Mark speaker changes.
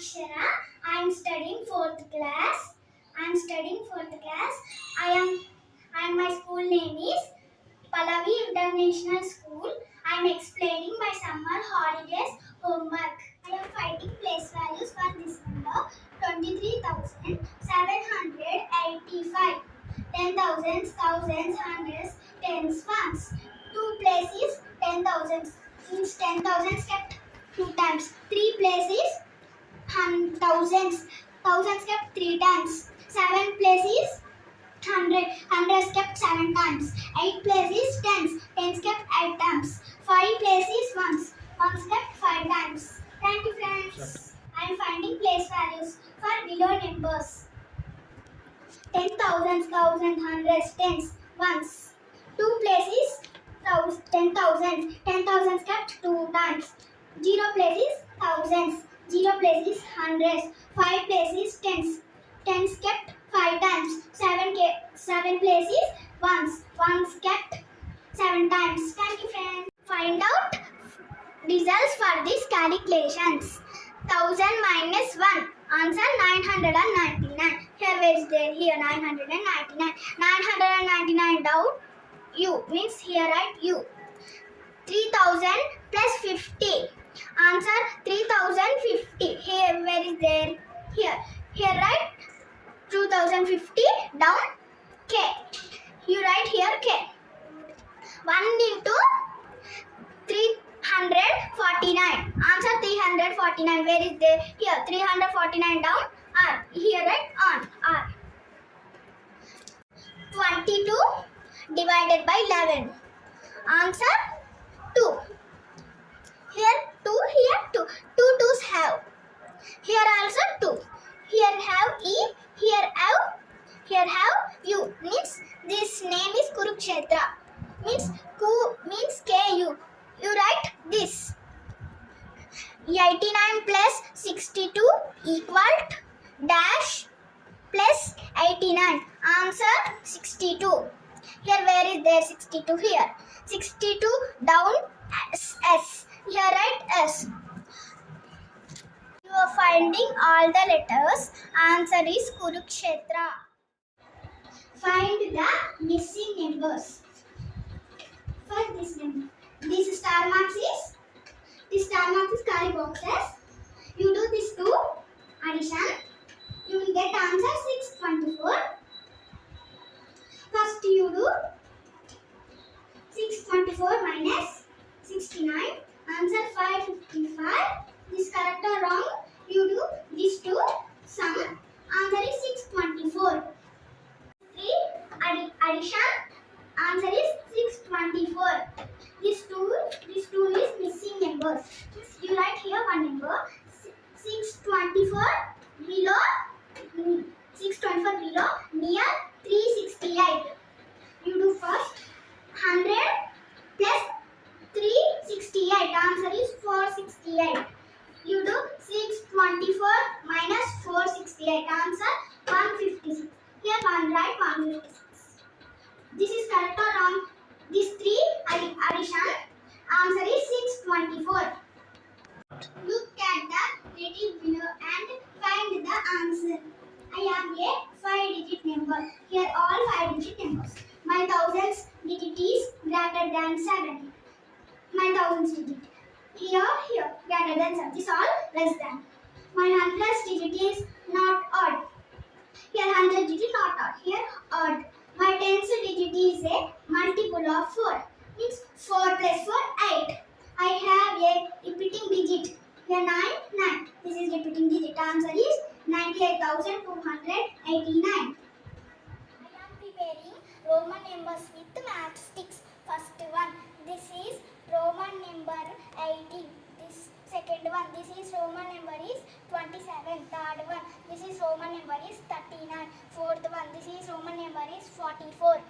Speaker 1: Akshara. I am studying fourth class. I am and my school name is Pallavi International School. I am explaining my summer holidays homework. I am finding place values for this number 23,785. 10,000s, thousands, hundreds, tens, ones. Two places 10,000. Means 10,000 kept two times. Three places thousands. Thousands kept three times. Seven places hundreds kept seven times. Eight places tens kept eight times. Five places ones kept five times. Thank you, friends. I am finding place values for below numbers. 10,000, thousands, hundreds, tens, ones. Two places 10,000. 10,000 kept two times. Zero places thousands. Zero places hundreds. Five places tens. Tens kept five times. Seven places ones kept seven times. Thank you, friends. Find out results for these calculations. 1000 minus 1. Answer 999. Here where is there? Here 999. 999 down u means here write u. 3000 plus 50. Answer 3050. Here where is there? Here write 2050 down k. You write here k. 1 into 349. Answer 349. Where is there? Here 349 down r. Here write on r. 22 divided by 11. Answer 2. Here 2, here 2. 2 2's have. Here also 2. Here have e, here have u. Means this name is Kurukshetra. Means ku. You write this. 89 plus 62 equal dash plus 89. Answer 62. Here where is there 62? Here 62 down s. Here write s. You are finding all the letters. Answer is Kurukshetra. Find the missing numbers. For this number, this star marks is carry boxes. You do this two addition. You will get answer 624. First you do 624 minus 69. Answer 555. This correct or wrong? You do these two sum. Answer is 624. 3 addition. Answer is 624. This two is missing numbers. You write here one number. 624 below. 624 below near 368. You do first 100 plus 368. Answer is 468. You do 624 minus 468. Answer 156. Here one write 156. This is correct or wrong? This 3 addition. Answer is 624. Look at the digit below and find the answer. I have a 5-digit number. Here all 5-digit numbers. My thousands digit is greater than 7. My thousands digit. Here greater than 7. This all less than. My hundreds digit is not odd. Here 100 digit not odd. Here odd. My tens digit is a multiple of 4. Means 4 plus 4, 8. I have a repeating digit. Here 9. This is repeating digit. Answer is 98,289. I am preparing Roman numbers with matchsticks. First one. This is Roman number 18. This second one. This is Roman number is 27. Third one. This is Roman number is 39. Fourth one. This is Roman number is 44.